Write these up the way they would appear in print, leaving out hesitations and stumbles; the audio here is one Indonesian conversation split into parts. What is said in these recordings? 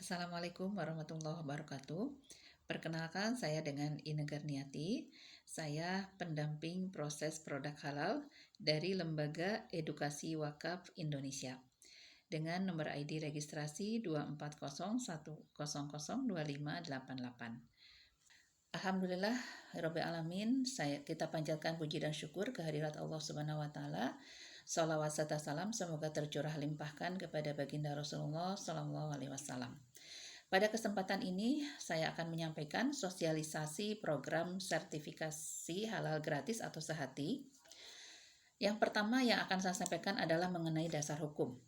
Assalamualaikum warahmatullahi wabarakatuh. Perkenalkan, saya dengan Ine Garniati. Saya pendamping proses produk halal dari Lembaga Edukasi Wakaf Indonesia dengan nomor ID registrasi 24010002588. Alhamdulillah Rabbil Alamin, kita panjatkan puji dan syukur kehadirat Allah Subhanahu wa Ta'ala. Salawat serta salam semoga tercurah limpahkan kepada baginda Rasulullah Sallallahu Alaihi Wasallam. Pada kesempatan ini, saya akan menyampaikan sosialisasi program sertifikasi halal gratis atau sehati. Yang pertama yang akan saya sampaikan adalah mengenai dasar hukum.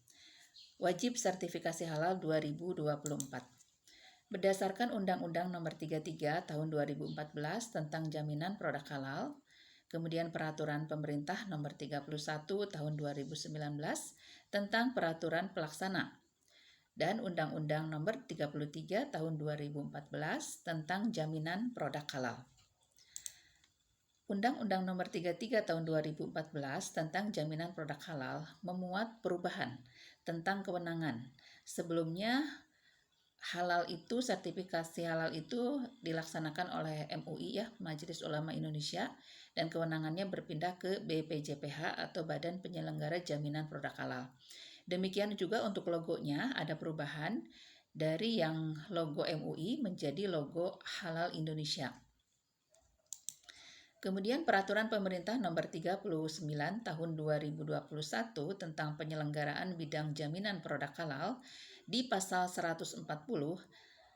Wajib sertifikasi halal 2024. Berdasarkan Undang-Undang Nomor 33 Tahun 2014 tentang Jaminan Produk Halal, kemudian Peraturan Pemerintah Nomor 31 Tahun 2019 tentang Peraturan Pelaksana, dan Undang-Undang Nomor 33 Tahun 2014 tentang Jaminan Produk Halal. Undang-Undang Nomor 33 Tahun 2014 tentang Jaminan Produk Halal memuat perubahan tentang kewenangan. Sebelumnya sertifikasi halal itu dilaksanakan oleh MUI ya, Majelis Ulama Indonesia, dan kewenangannya berpindah ke BPJPH atau Badan Penyelenggara Jaminan Produk Halal. Demikian juga untuk logonya ada perubahan dari yang logo MUI menjadi logo Halal Indonesia. Kemudian Peraturan Pemerintah Nomor 39 Tahun 2021 tentang penyelenggaraan bidang jaminan produk halal, di pasal 140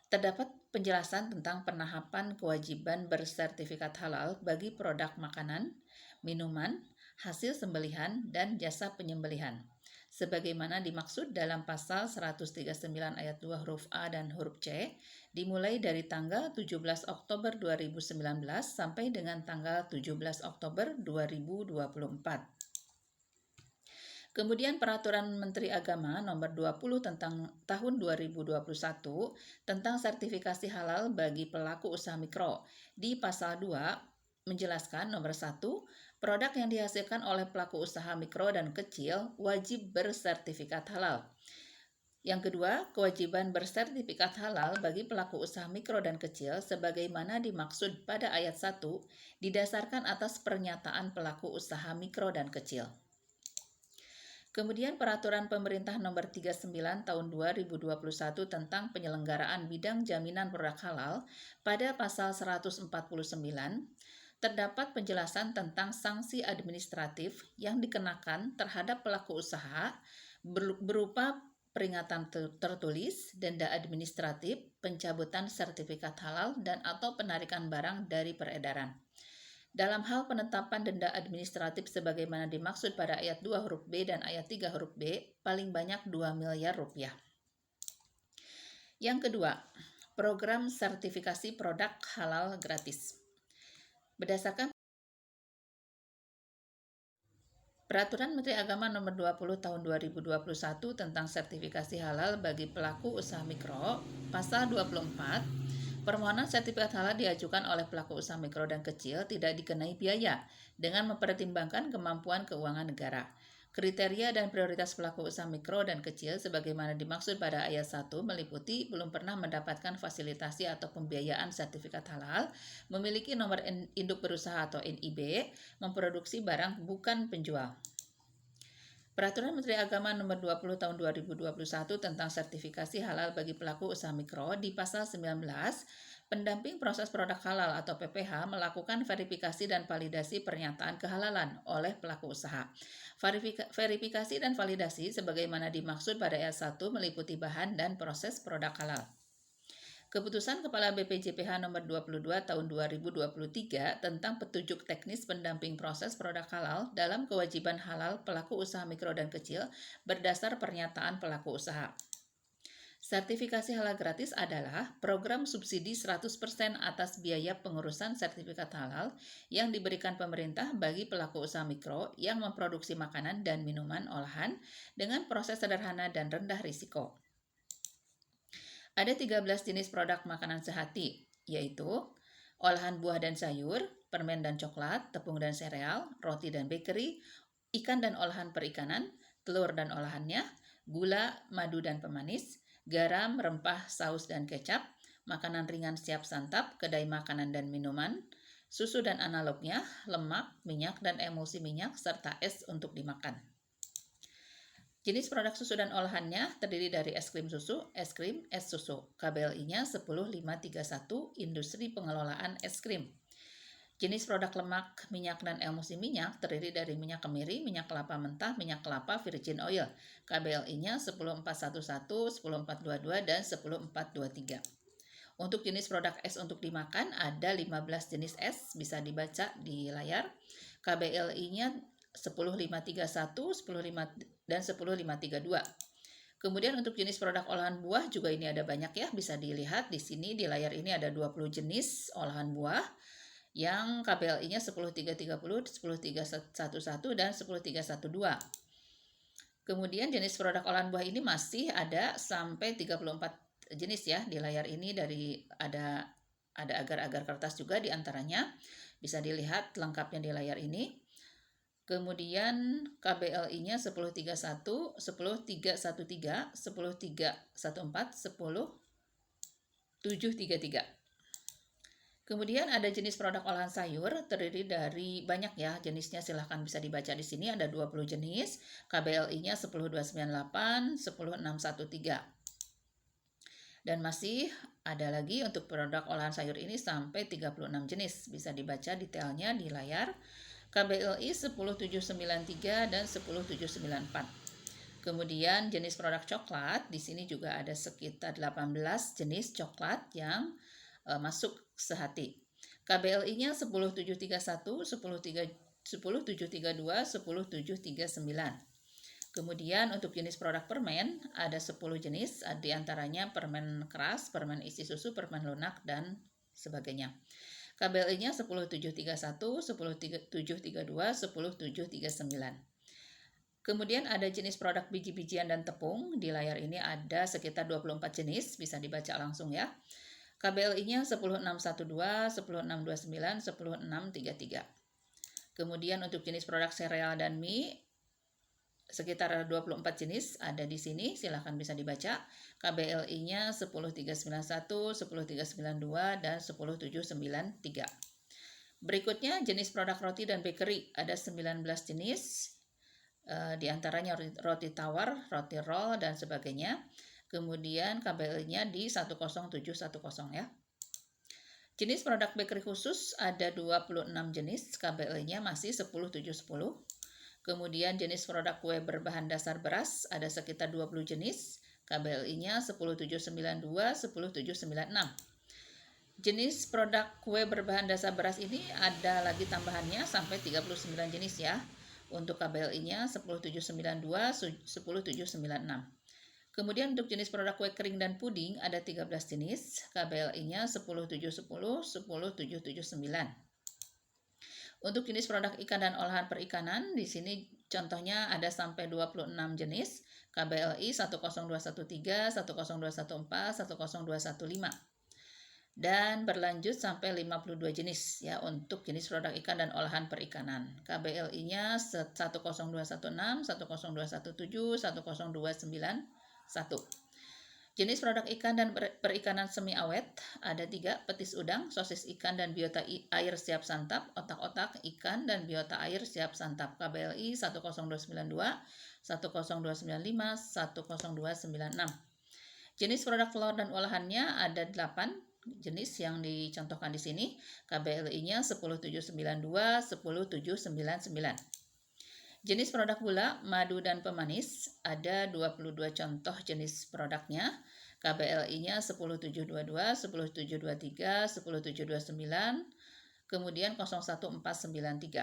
terdapat penjelasan tentang penahapan kewajiban bersertifikat halal bagi produk makanan, minuman, hasil sembelihan, dan jasa penyembelihan, sebagaimana dimaksud dalam pasal 139 ayat 2 huruf A dan huruf C, dimulai dari tanggal 17 Oktober 2019 sampai dengan tanggal 17 Oktober 2024. Kemudian Peraturan Menteri Agama Nomor 20 tentang tahun 2021 tentang sertifikasi halal bagi pelaku usaha mikro, di pasal 2 menjelaskan nomor 1, produk yang dihasilkan oleh pelaku usaha mikro dan kecil wajib bersertifikat halal. Yang kedua, kewajiban bersertifikat halal bagi pelaku usaha mikro dan kecil sebagaimana dimaksud pada ayat 1 didasarkan atas pernyataan pelaku usaha mikro dan kecil. Kemudian Peraturan Pemerintah Nomor 39 Tahun 2021 tentang penyelenggaraan bidang jaminan produk halal, pada pasal 149 terdapat penjelasan tentang sanksi administratif yang dikenakan terhadap pelaku usaha berupa peringatan tertulis, denda administratif, pencabutan sertifikat halal, dan atau penarikan barang dari peredaran. Dalam hal penetapan denda administratif sebagaimana dimaksud pada ayat 2 huruf B dan ayat 3 huruf B, paling banyak 2 miliar rupiah. Yang kedua, program sertifikasi produk halal gratis. Berdasarkan Peraturan Menteri Agama Nomor 20 Tahun 2021 tentang sertifikasi halal bagi pelaku usaha mikro, pasal 24, permohonan sertifikat halal diajukan oleh pelaku usaha mikro dan kecil tidak dikenai biaya dengan mempertimbangkan kemampuan keuangan negara. Kriteria dan prioritas pelaku usaha mikro dan kecil sebagaimana dimaksud pada ayat 1 meliputi belum pernah mendapatkan fasilitasi atau pembiayaan sertifikat halal, memiliki nomor induk berusaha atau NIB, memproduksi barang bukan penjual. Peraturan Menteri Agama Nomor 20 Tahun 2021 tentang sertifikasi halal bagi pelaku usaha mikro, di pasal 19, pendamping proses produk halal atau PPH melakukan verifikasi dan validasi pernyataan kehalalan oleh pelaku usaha. Verifikasi dan validasi sebagaimana dimaksud pada ayat 1 meliputi bahan dan proses produk halal. Keputusan Kepala BPJPH Nomor 22 Tahun 2023 tentang petunjuk teknis pendamping proses produk halal dalam kewajiban halal pelaku usaha mikro dan kecil berdasar pernyataan pelaku usaha. Sertifikasi halal gratis adalah program subsidi 100% atas biaya pengurusan sertifikat halal yang diberikan pemerintah bagi pelaku usaha mikro yang memproduksi makanan dan minuman olahan dengan proses sederhana dan rendah risiko. Ada 13 jenis produk makanan sehati, yaitu olahan buah dan sayur, permen dan coklat, tepung dan sereal, roti dan bakery, ikan dan olahan perikanan, telur dan olahannya, gula, madu dan pemanis, garam, rempah, saus, dan kecap, makanan ringan siap santap, kedai makanan dan minuman, susu dan analognya, lemak, minyak, dan emulsi minyak, serta es untuk dimakan. Jenis produk susu dan olahannya terdiri dari es krim susu, es krim, es susu. KBLI-nya 10531, Industri Pengelolaan Es Krim. Jenis produk lemak, minyak, dan emulsi minyak terdiri dari minyak kemiri, minyak kelapa mentah, minyak kelapa virgin oil. KBLI-nya 10411, 10422, dan 10423. Untuk jenis produk es untuk dimakan ada 15 jenis es, bisa dibaca di layar. KBLI-nya 10531, 105 dan 10532. Kemudian untuk jenis produk olahan buah juga ini ada banyak ya, bisa dilihat di sini di layar ini ada 20 jenis olahan buah yang KBLI-nya 10330, 10311, dan 10312. Kemudian jenis produk olahan buah ini masih ada sampai 34 jenis ya di layar ini, dari ada agar-agar kertas juga di antaranya, bisa dilihat lengkapnya di layar ini. Kemudian KBLI-nya 1031, 10313, 10314, 10733. Kemudian ada jenis produk olahan sayur terdiri dari banyak ya jenisnya, silahkan bisa dibaca di sini, ada 20 jenis. KBLI-nya 10298, 10613. Dan masih ada lagi untuk produk olahan sayur ini sampai 36 jenis, bisa dibaca detailnya di layar. KBLI 10793 dan 10794. Kemudian jenis produk coklat, di sini juga ada sekitar 18 jenis coklat yang masuk sehati. KBLI-nya 10731, 10732, 10739. Kemudian untuk jenis produk permen ada 10 jenis, di antaranya permen keras, permen isi susu, permen lunak, dan sebagainya. KBLI-nya 10731, 10732, 10739. Kemudian ada jenis produk biji-bijian dan tepung, di layar ini ada sekitar 24 jenis, bisa dibaca langsung ya. KBLI-nya 10612, 10629, 10633. Kemudian untuk jenis produk sereal dan mie sekitar 24 jenis ada di sini, silahkan bisa dibaca. KBLI-nya 10391, 10392, dan 10793. Berikutnya jenis produk roti dan bakery, ada 19 jenis, di antaranya roti tawar, roti roll, dan sebagainya. Kemudian KBLI-nya di 10710 ya. Jenis produk bakery khusus ada 26 jenis, KBLI-nya masih 10710. Kemudian jenis produk kue berbahan dasar beras ada sekitar 20 jenis, KBLI-nya 10792, 10796. Jenis produk kue berbahan dasar beras ini ada lagi tambahannya sampai 39 jenis ya. Untuk KBLI-nya 10792, 10796. Kemudian untuk jenis produk kue kering dan puding ada 13 jenis, KBLI-nya 10710, 10779. Untuk jenis produk ikan dan olahan perikanan, di sini contohnya ada sampai 26 jenis, KBLI 10213, 10214, 10215. Dan berlanjut sampai 52 jenis ya untuk jenis produk ikan dan olahan perikanan. KBLI-nya 10216, 10217, 10291. Jenis produk ikan dan perikanan semi awet ada 3, petis udang, sosis ikan dan biota air siap santap, otak-otak ikan dan biota air siap santap. KBLI 10292, 10295, 10296. Jenis produk telur dan olahannya ada 8 jenis yang dicontohkan di sini. KBLI-nya 10792, 10799. Jenis produk gula, madu, dan pemanis ada 22 contoh jenis produknya. KBLI-nya 10722, 10723, 10729, kemudian 01493.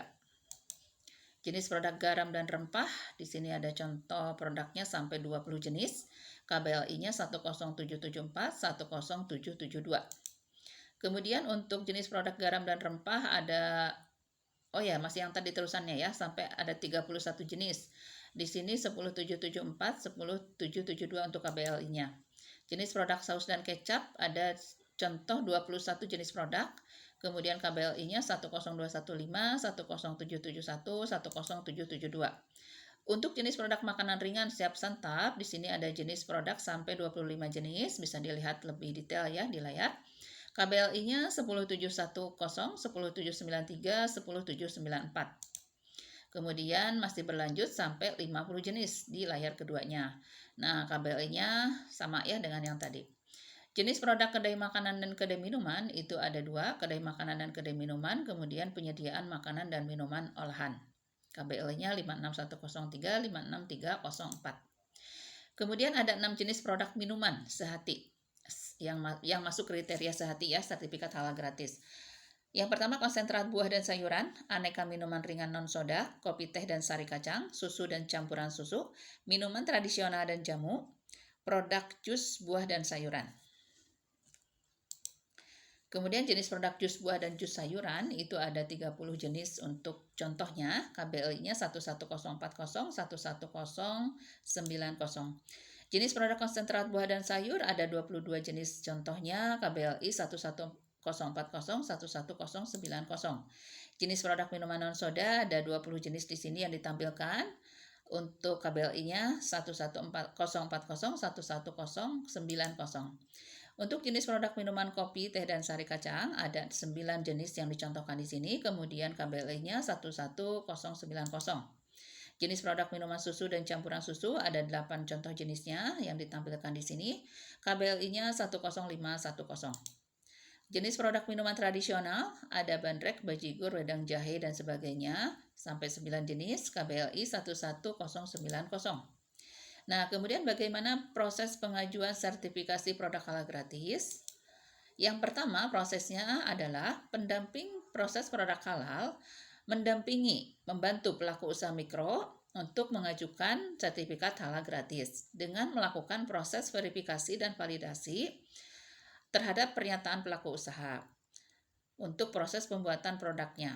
Jenis produk garam dan rempah, di sini ada contoh produknya sampai 20 jenis. KBLI-nya 10774, 10772. Kemudian untuk jenis produk garam dan rempah ada masih yang tadi terusannya ya, sampai ada 31 jenis. Di sini 10774, 10772 untuk KBLI-nya. Jenis produk saus dan kecap ada contoh 21 jenis produk. Kemudian KBLI-nya 10215, 10771, 10772. Untuk jenis produk makanan ringan siap santap, di sini ada jenis produk sampai 25 jenis, bisa dilihat lebih detail ya di layar. KBLI-nya 10710, 10793, 10794. Kemudian masih berlanjut sampai 50 jenis di layar keduanya. Nah, KBLI-nya sama ya dengan yang tadi. Jenis produk kedai makanan dan kedai minuman itu ada dua, kedai makanan dan kedai minuman, kemudian penyediaan makanan dan minuman olahan. KBLI-nya 56103, 56304. Kemudian ada 6 jenis produk minuman sehati yang masuk kriteria sehati ya, sertifikat halal gratis. Yang pertama konsentrat buah dan sayuran, aneka minuman ringan non-soda, kopi teh dan sari kacang, susu dan campuran susu, minuman tradisional dan jamu, produk jus buah dan sayuran. Kemudian jenis produk jus buah dan jus sayuran itu ada 30 jenis untuk contohnya, KBLI-nya 11040, 11090. Jenis produk konsentrat buah dan sayur ada 22 jenis contohnya, KBLI 11040, 11090. Jenis produk minuman non soda ada 20 jenis di sini yang ditampilkan. Untuk KBLI-nya 11040, 11090. Untuk jenis produk minuman kopi, teh, dan sari kacang ada 9 jenis yang dicontohkan di sini, kemudian KBLI-nya 11090. Jenis produk minuman susu dan campuran susu ada 8 contoh jenisnya yang ditampilkan di sini, KBLI-nya 10510. Jenis produk minuman tradisional ada bandrek, bajigur, wedang jahe, dan sebagainya, sampai 9 jenis, KBLI 11090. Nah, kemudian bagaimana proses pengajuan sertifikasi produk halal gratis? Yang pertama, prosesnya adalah pendamping proses produk halal membantu pelaku usaha mikro untuk mengajukan sertifikat halal gratis dengan melakukan proses verifikasi dan validasi terhadap pernyataan pelaku usaha untuk proses pembuatan produknya.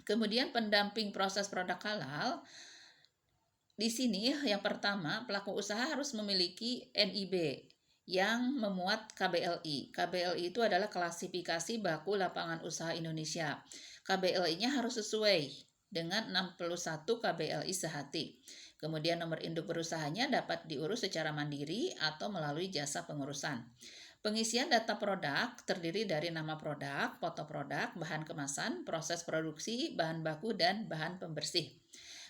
Kemudian pendamping proses produk halal, di sini yang pertama pelaku usaha harus memiliki NIB yang memuat KBLI. KBLI itu adalah klasifikasi baku lapangan usaha Indonesia. KBLI-nya harus sesuai dengan 61 KBLI sehati. Kemudian nomor induk berusahanya dapat diurus secara mandiri atau melalui jasa pengurusan. Pengisian data produk terdiri dari nama produk, foto produk, bahan kemasan, proses produksi, bahan baku, dan bahan pembersih.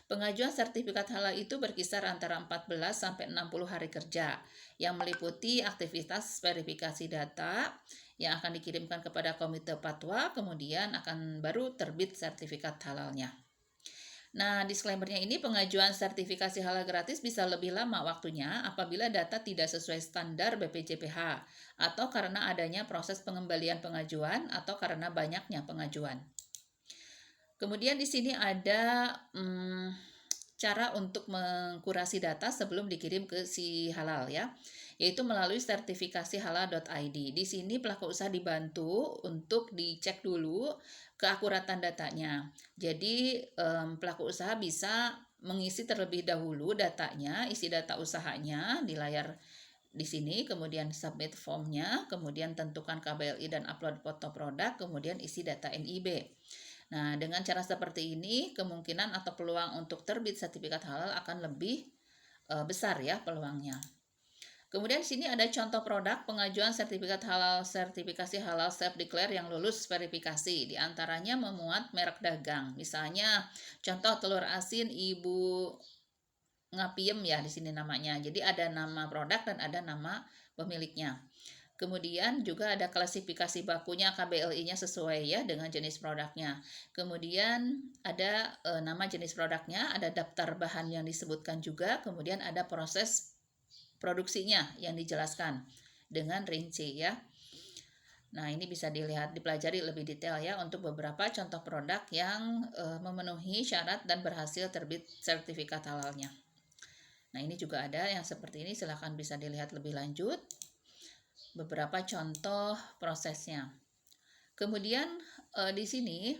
Pengajuan sertifikat halal itu berkisar antara 14 sampai 60 hari kerja yang meliputi aktivitas verifikasi data yang akan dikirimkan kepada komite fatwa, kemudian akan baru terbit sertifikat halalnya. Nah, disclaimer-nya ini pengajuan sertifikasi halal gratis bisa lebih lama waktunya apabila data tidak sesuai standar BPJPH atau karena adanya proses pengembalian pengajuan atau karena banyaknya pengajuan. Kemudian di sini ada cara untuk mengkurasi data sebelum dikirim ke si halal ya, yaitu melalui sertifikasi halal.id. Di sini pelaku usaha dibantu untuk dicek dulu keakuratan datanya. Jadi pelaku usaha bisa mengisi terlebih dahulu datanya, isi data usahanya di layar di sini, kemudian submit formnya, kemudian tentukan KBLI dan upload foto produk, kemudian isi data NIB. Nah, dengan cara seperti ini, kemungkinan atau peluang untuk terbit sertifikat halal akan lebih besar ya peluangnya. Kemudian di sini ada contoh produk pengajuan sertifikat halal, sertifikasi halal self declare yang lulus verifikasi. Di antaranya memuat merek dagang. Misalnya contoh telur asin Ibu Ngapiem ya di sini namanya. Jadi ada nama produk dan ada nama pemiliknya. Kemudian juga ada klasifikasi bakunya, KBLI-nya sesuai ya dengan jenis produknya. Kemudian ada nama jenis produknya, ada daftar bahan yang disebutkan juga, kemudian ada proses produksinya yang dijelaskan dengan rinci ya. Nah, ini bisa dipelajari lebih detail ya untuk beberapa contoh produk yang memenuhi syarat dan berhasil terbit sertifikat halalnya. Nah, ini juga ada yang seperti ini, silahkan bisa dilihat lebih lanjut beberapa contoh prosesnya. Kemudian di sini,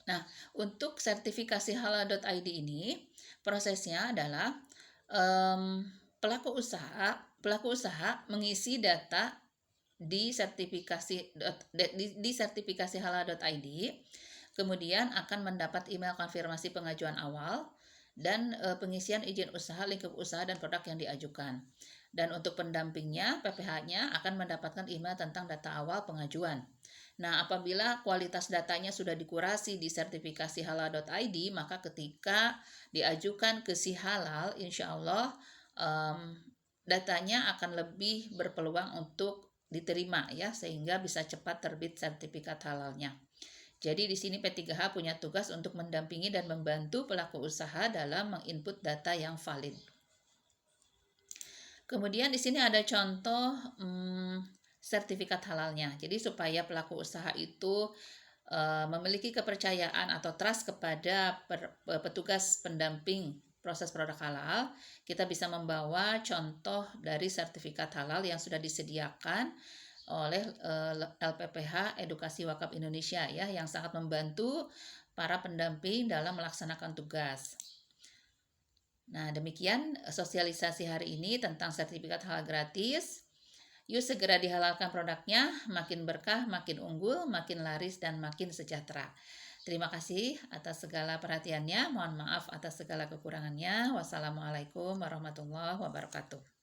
nah untuk sertifikasi halal.id ini prosesnya adalah pelaku usaha mengisi data di sertifikasi halal.id, Kemudian akan mendapat email konfirmasi pengajuan awal dan pengisian izin usaha, lingkup usaha, dan produk yang diajukan. Dan untuk pendampingnya, PPH-nya akan mendapatkan email tentang data awal pengajuan. Nah, apabila kualitas datanya sudah dikurasi di sertifikasi halal.id, maka ketika diajukan ke si halal, insya Allah datanya akan lebih berpeluang untuk diterima ya, sehingga bisa cepat terbit sertifikat halalnya. Jadi di sini P3H punya tugas untuk mendampingi dan membantu pelaku usaha dalam menginput data yang valid. Kemudian di sini ada contoh sertifikat halalnya. Jadi supaya pelaku usaha itu memiliki kepercayaan atau trust kepada petugas pendamping proses produk halal, kita bisa membawa contoh dari sertifikat halal yang sudah disediakan oleh LPPH Edukasi Wakaf Indonesia ya, yang sangat membantu para pendamping dalam melaksanakan tugas. Nah, demikian sosialisasi hari ini tentang sertifikat halal gratis. Yuk segera dihalalkan produknya, makin berkah, makin unggul, makin laris, dan makin sejahtera. Terima kasih atas segala perhatiannya. Mohon maaf atas segala kekurangannya. Wassalamualaikum warahmatullahi wabarakatuh.